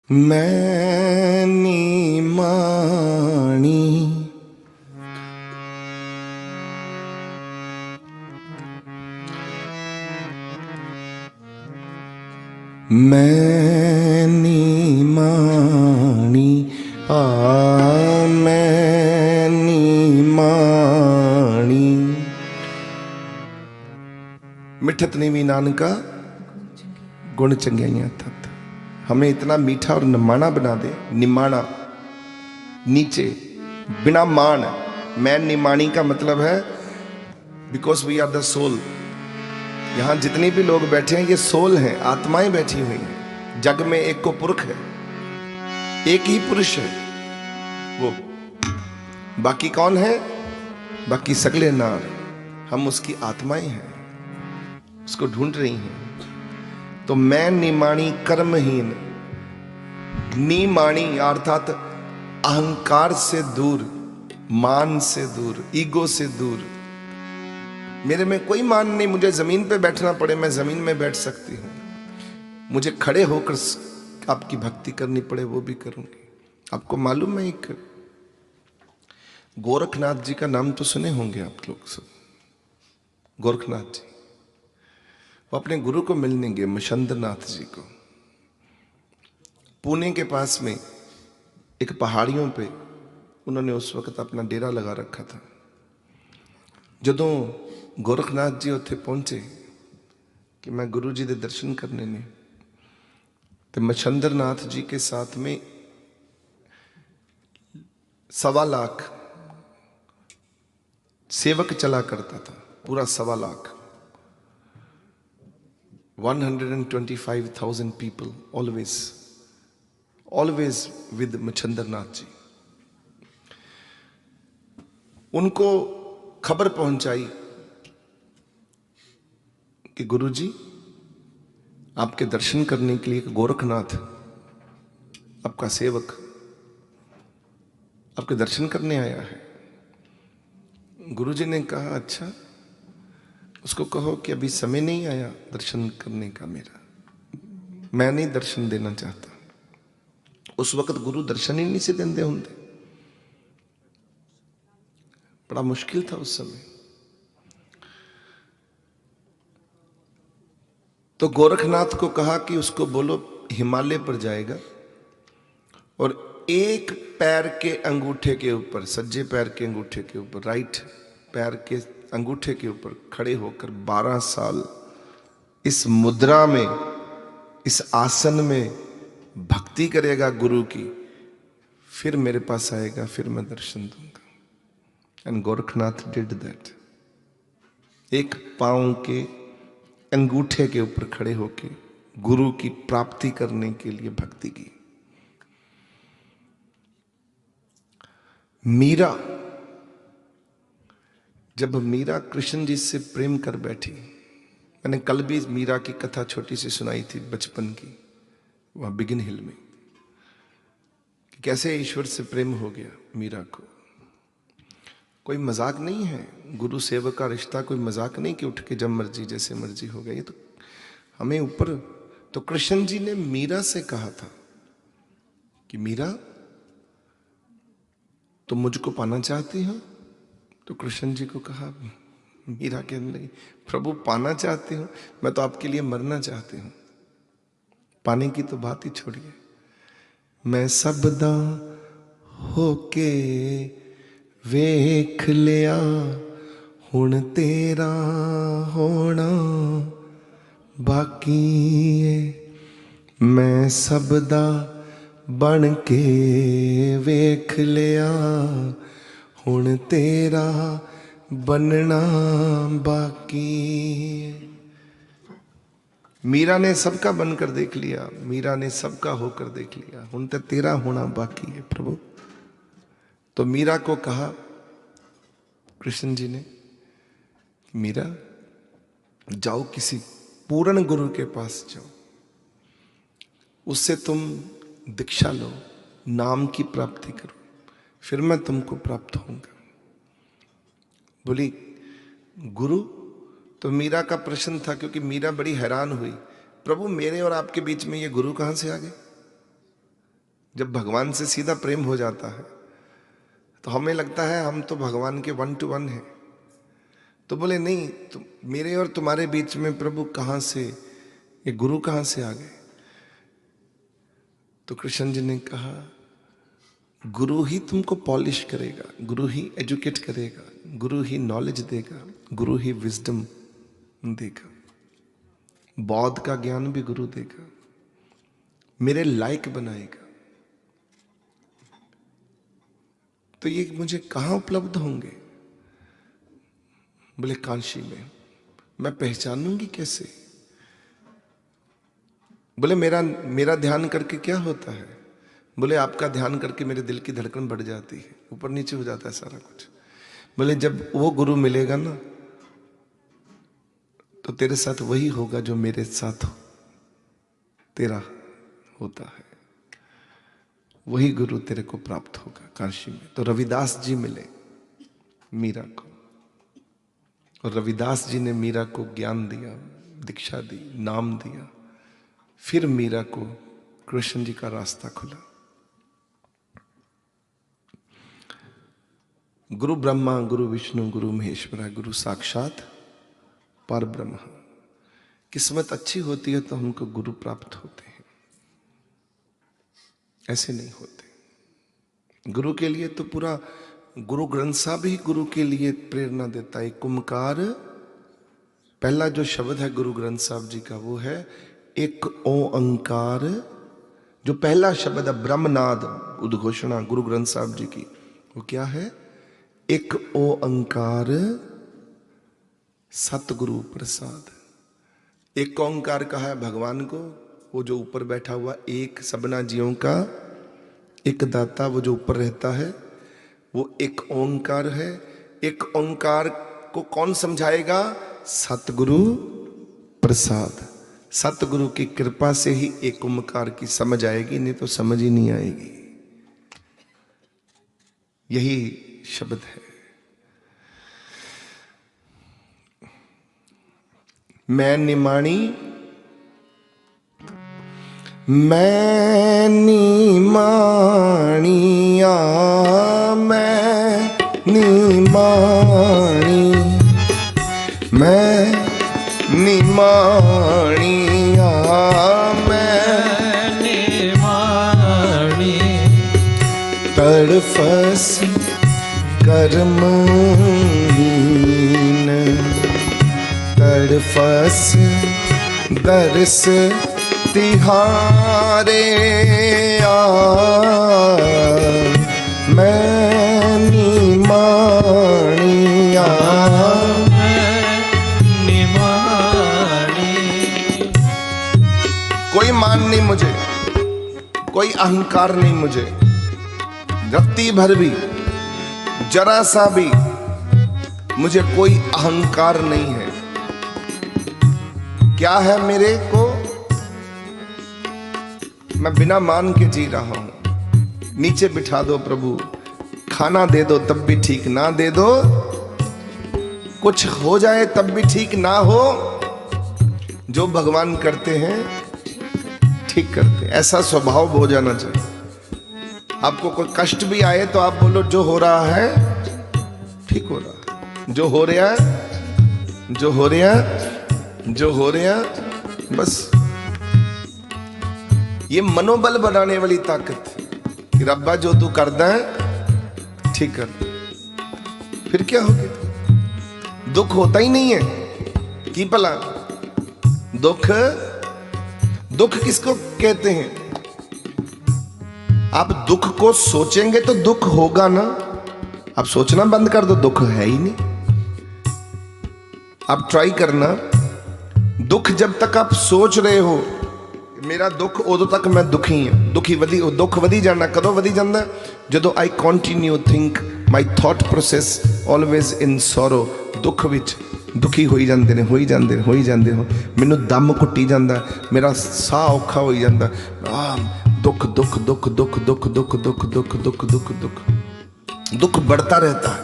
Many माणी many माणी many माणी मिठत नीवी नानका गुण चंगियाइयां थत। हमें इतना मीठा और निमाणा बना दे। निमाणा नीचे बिना मान। मैं निमाणी का मतलब है because we are the soul. यहां जितने भी लोग बैठे हैं ये सोल हैं, आत्माएं बैठी हुई हैं। जग में एक को पुरुष है, एक ही पुरुष है वो। बाकी कौन है? बाकी सगले नार। हम उसकी आत्माएं हैं, उसको ढूंढ रही हैं। तो मैं निमाणी कर्महीन। निमाणी अर्थात अहंकार से दूर, मान से दूर, ईगो से दूर। मेरे में कोई मान नहीं। मुझे जमीन पे बैठना पड़े मैं जमीन में बैठ सकती हूं। मुझे खड़े होकर आपकी भक्ति करनी पड़े वो भी करूंगी। आपको मालूम है एक गोरखनाथ जी का नाम तो सुने होंगे आप लोग सब। गोरखनाथ जी वो अपने गुरु को मिलने गए, मछंद्रनाथ जी को। पुणे के पास में एक पहाड़ियों पे उन्होंने उस वक्त अपना डेरा लगा रखा था। जदों गोरखनाथ जी उत्थे पहुंचे कि मैं गुरु जी के दर्शन करने ने, तो मछंद्रनाथ जी के साथ में 1.25 लाख सेवक चला करता था। पूरा 1.25 lakh, 125,000 people always with Machhindranath जी। उनको खबर पहुंचाई कि गुरु जी आपके दर्शन करने के लिए गोरखनाथ आपका सेवक आपके दर्शन करने आया है। गुरुजी ने कहा अच्छा, उसको कहो कि अभी समय नहीं आया दर्शन करने का मेरा, मैं नहीं दर्शन देना चाहता। उस वक्त गुरु दर्शन ही नहीं से देंदे होंगे। बड़ा मुश्किल था उस समय। तो गोरखनाथ को कहा कि उसको बोलो हिमालय पर जाएगा और एक पैर के अंगूठे के ऊपर, सज्जे पैर के अंगूठे के ऊपर, राइट पैर के अंगूठे के ऊपर खड़े होकर 12 साल इस मुद्रा में, इस आसन में भक्ति करेगा गुरु की, फिर मेरे पास आएगा, फिर मैं दर्शन दूंगा। And Gorakhnath did that. एक पांव के अंगूठे के ऊपर खड़े होके गुरु की प्राप्ति करने के लिए भक्ति की। मीरा, जब मीरा कृष्ण जी से प्रेम कर बैठी, मैंने कल भी मीरा की कथा छोटी सी सुनाई थी बचपन की, वहां बिगिन हिल में, कि कैसे ईश्वर से प्रेम हो गया मीरा को। कोई मजाक नहीं है, गुरु सेवक का रिश्ता कोई मजाक नहीं कि उठ के जब मर्जी जैसे मर्जी हो गया। ये तो हमें ऊपर। तो कृष्ण जी ने मीरा से कहा था कि मीरा तुम मुझको पाना चाहती हो? तो कृष्ण जी को कहा, मीरा के नहीं प्रभु, पाना चाहती हूं, मैं तो आपके लिए मरना चाहती हूं। पाने की तो बात ही छोड़िए। मैं सबदा होके वेख लिया, हुण तेरा होना बाकी है। मैं सबदा बन के वेख लिया, हुण तेरा बनना बाकी है। मीरा ने सबका बनकर देख लिया, मीरा ने सबका होकर देख लिया, हुण तो तेरा होना बाकी है प्रभु। तो मीरा को कहा कृष्ण जी ने, मीरा जाओ किसी पूर्ण गुरु के पास जाओ, उससे तुम दीक्षा लो, नाम की प्राप्ति करो, फिर मैं तुमको प्राप्त होऊंगा। बोली गुरु? तो मीरा का प्रश्न था, क्योंकि मीरा बड़ी हैरान हुई, प्रभु मेरे और आपके बीच में ये गुरु कहां से आ गए? जब भगवान से सीधा प्रेम हो जाता है तो हमें लगता है हम तो भगवान के 1 to 1 हैं। तो बोले नहीं, मेरे और तुम्हारे बीच में प्रभु कहाँ से, ये गुरु कहाँ से आ गए? तो कृष्ण जी ने कहा गुरु ही तुमको पॉलिश करेगा, गुरु ही एजुकेट करेगा, गुरु ही नॉलेज देगा, गुरु ही विजडम देगा, बौद्ध का ज्ञान भी गुरु देगा, मेरे लायक बनाएगा। तो ये मुझे कहाँ उपलब्ध होंगे? बोले काशी में। मैं पहचानूंगी कैसे? बोले मेरा ध्यान करके क्या होता है? बोले आपका ध्यान करके मेरे दिल की धड़कन बढ़ जाती है, ऊपर नीचे हो जाता है सारा कुछ। बोले जब वो गुरु मिलेगा ना तो तेरे साथ वही होगा जो मेरे साथ तेरा होता है, वही गुरु तेरे को प्राप्त होगा काशी में। तो रविदास जी मिले मीरा को, और रविदास जी ने मीरा को ज्ञान दिया, दीक्षा दी, नाम दिया। फिर मीरा को कृष्ण जी का रास्ता खुला। गुरु ब्रह्मा गुरु विष्णु गुरु महेश्वरा, गुरु साक्षात पर ब्रह्म। किस्मत अच्छी होती है तो हमको गुरु प्राप्त होते हैं, ऐसे नहीं होते। गुरु के लिए तो पूरा गुरु ग्रंथ साहब ही गुरु के लिए प्रेरणा देता है। कुमकार, पहला जो शब्द है गुरु ग्रंथ साहब जी का वो है एक ओंकार। जो पहला शब्द है ब्रह्मनाद उद्घोषणा गुरु ग्रंथ साहब जी की, वो क्या है? एक ओंकार सतगुरु प्रसाद। एक ओंकार कहा है भगवान को, वो जो ऊपर बैठा हुआ एक सबना जीवों का एक दाता, वो जो ऊपर रहता है वो एक ओंकार है। एक ओंकार को कौन समझाएगा? सतगुरु प्रसाद। सतगुरु की कृपा से ही एक ओंकार की समझ आएगी, नहीं तो समझ ही नहीं आएगी। यही शब्द है। मैं निमाणी, मैं निमाणिया, मैं निमाणी, मैं निमाणिया, मैं निमाणी, तड़फस कर्महीन, तड़फस दर्श तिहारे आ, मैं निमाणिया, कोई मान नहीं मुझे, कोई अहंकार नहीं मुझे, रत्ती भर भी, जरा सा भी मुझे कोई अहंकार नहीं है। क्या है मेरे को? मैं बिना मान के जी रहा हूं। नीचे बिठा दो प्रभु, खाना दे दो तब भी ठीक ना दे दो, कुछ हो जाए तब भी ठीक ना हो। जो भगवान करते हैं ठीक करते, ऐसा स्वभाव हो जाना चाहिए। आपको कोई कष्ट भी आए तो आप बोलो जो हो रहा है ठीक हो रहा है, जो हो रहा है, जो हो रहा है, जो हो रहा, बस ये मनोबल बनाने वाली ताकत कि रब्बा जो तू करदा है ठीक कर। फिर क्या हो गया? दुख होता ही नहीं है कि भला दुख, दुख किसको कहते हैं? आप दुख को सोचेंगे तो दुख होगा ना। आप सोचना बंद कर दो, दुख है ही नहीं। आप ट्राई करना, दुख जब तक आप सोच रहे हो मेरा दुख, उदों तक मैं दुखी हाँ। दुख वधी जाना कदों वधी जाता? जदों I continue think my thought process always in sorrow. दुख विच दुखी होई जाते हैं, होई जाते हो, मैनू दम घुट्टी जाता, मेरा साह औखा हो जाता। दुख दुख दुख दुख दुख दुख दुख दुख दुख दुख दुख दुख बढ़ता रहता है।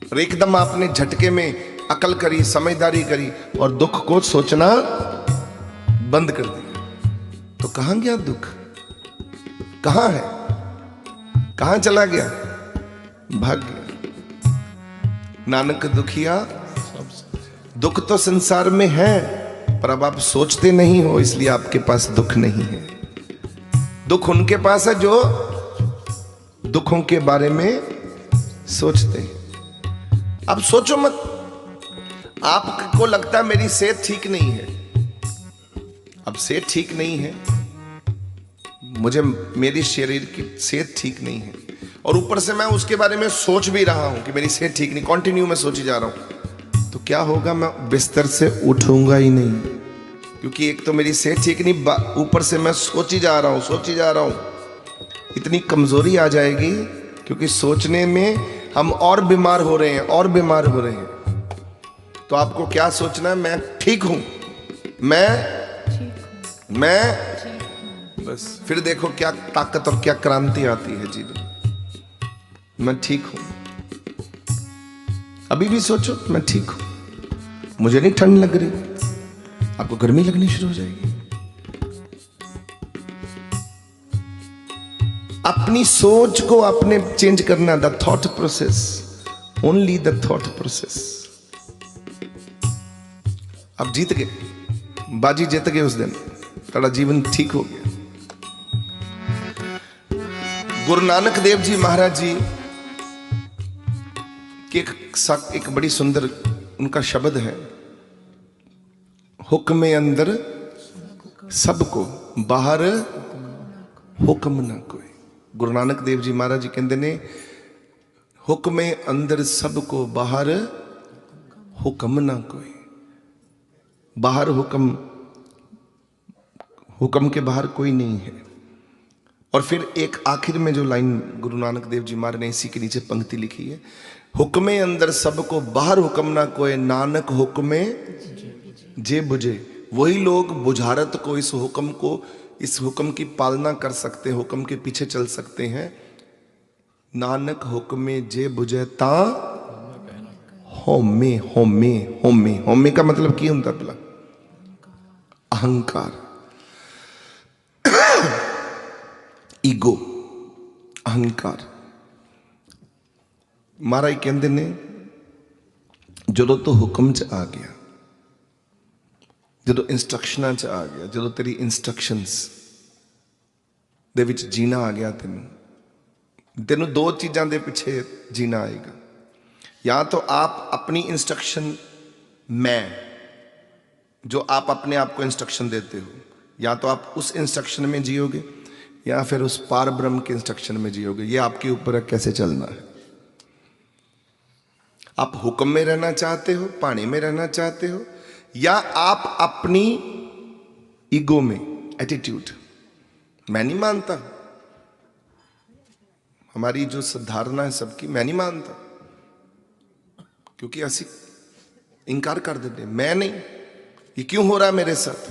और एकदम आपने झटके में अकल करी, समझदारी करी और दुख को सोचना बंद कर दिया, तो कहां गया दुख? कहां है, कहां चला गया, भाग गया। नानक दुखिया, दुख तो संसार में है, पर अब आप सोचते नहीं हो, इसलिए आपके पास दुख नहीं है। दुख उनके पास है जो दुखों के बारे में सोचते हैं। अब सोचो मत, आपको लगता है मेरी सेहत ठीक नहीं है। अब सेहत ठीक नहीं है, मुझे मेरी शरीर की सेहत ठीक नहीं है, और ऊपर से मैं उसके बारे में सोच भी रहा हूं कि मेरी सेहत ठीक नहीं, कंटिन्यू मैं सोची जा रहा हूं, तो क्या होगा, मैं बिस्तर से उठूंगा ही नहीं, क्योंकि एक तो मेरी सेहत ठीक नहीं, ऊपर से मैं सोची जा रहा हूं। इतनी कमजोरी आ जाएगी, क्योंकि सोचने में हम और बीमार हो रहे हैं। तो आपको क्या सोचना है, मैं ठीक हूं, मैं बस, फिर देखो क्या ताकत और क्या क्रांति आती है जीवन। मैं ठीक हूं, अभी भी सोचो मैं ठीक हूं, मुझे नहीं ठंड लग रही, आपको गर्मी लगनी शुरू हो जाएगी। अपनी सोच को आपने चेंज करना, the thought process, only the thought process. आप जीत गए, बाजी जीत गए उस दिन, तेरा जीवन ठीक हो गया। गुरु नानक देव जी महाराज जी की एक बड़ी सुंदर उनका शब्द है, हुक्म अंदर सबको, बाहर हुक्म ना कोई। गुरु नानक देव जी महाराज जी कहते ने, हुक्म अंदर सबको, बाहर हुक्म ना कोई। बाहर हुक्म के बाहर कोई नहीं है। और फिर एक आखिर में जो लाइन गुरु नानक देव जी महाराज ने इसी के नीचे पंक्ति लिखी है, हुक्मे अंदर सबको, बाहर हुक्म ना कोई, नानक हुक्मे जे बुझे। वही लोग बुझारत को, इस हुक्म की पालना कर सकते हैं, हुक्म के पीछे चल सकते हैं। नानक हुक्मे जे बुझे ता होमे होमे होमे। होमे का मतलब की होता है? अहंकार, ईगो, अहंकार। महाराज कहते ने, जो तो हुक्म च आ गया, जो इंस्ट्रक्शनां च आ गया, जो तेरी इंस्ट्रक्शंस दे विच जीना आ गया, तेनू दो चीज़ों के पीछे जीना आएगा। या तो आप अपनी इंस्ट्रक्शन, मैं जो आप अपने आप को इंस्ट्रक्शन देते हो, या तो आप उस इंस्ट्रक्शन में जियोगे, या फिर उस पार ब्रह्म के इंस्ट्रक्शन में जियोगे। ये आपके ऊपर है कैसे चलना है। आप हुक्म में रहना चाहते हो, पानी में रहना चाहते हो, या आप अपनी ईगो में, एटीट्यूड, मैं नहीं मानता, हमारी जो धारणा है सबकी, मैं नहीं मानता, क्योंकि ऐसी इनकार कर देते, मैं नहीं, ये क्यों हो रहा है मेरे साथ।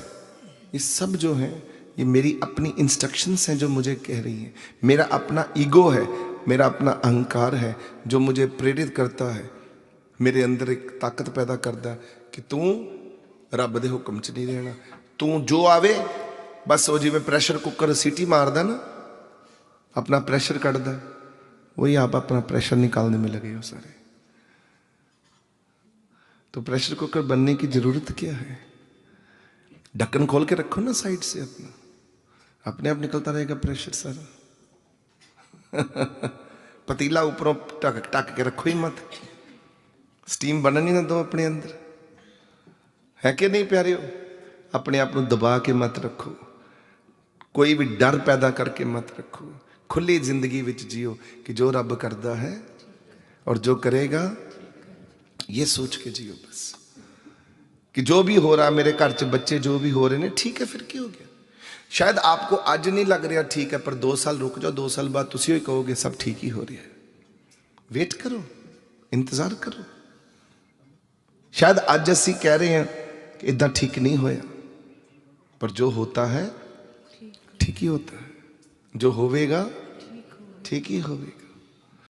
ये सब जो है, ये मेरी अपनी इंस्ट्रक्शंस हैं जो मुझे कह रही हैं। मेरा अपना ईगो है, मेरा अपना अहंकार है, जो मुझे प्रेरित करता है, मेरे अंदर एक ताकत पैदा करता है कि तू रब दे हुक्म च नहीं रहना। तू जो आवे बस, वो जिवें प्रेशर कुकर सीटी मारदा ना, अपना प्रेशर कटदा, वही आप अपना प्रेशर निकालने में लगे हो सारे। तो प्रेशर कुकर बनने की जरूरत क्या है? ढक्कन खोल के रखो ना साइड से, अपने आप निकलता रहेगा प्रेशर सारा। पतीला ऊपरों टक के रखो ही मत, स्टीम बननी ना दो अपने अंदर, है कि नहीं प्यारे हो? अपने आप को दबा के मत रखो, कोई भी डर पैदा करके मत रखो। खुली जिंदगी विच जियो कि जो रब करता है और जो करेगा, ये सोच के जियो बस, कि जो भी हो रहा, मेरे घर च बच्चे जो भी हो रहे हैं, ठीक है, फिर क्या हो गया? शायद आपको आज नहीं लग रहा ठीक है, पर 2 साल रुक जाओ, 2 साल बाद तुसी ही कहोगे सब ठीक ही हो रहा है। वेट करो, इंतजार करो। शायद आज असी कह रहे हैं कि इदा ठीक नहीं होया, पर जो होता है ठीक ही होता है, जो होवेगा ठीक ही होवेगा।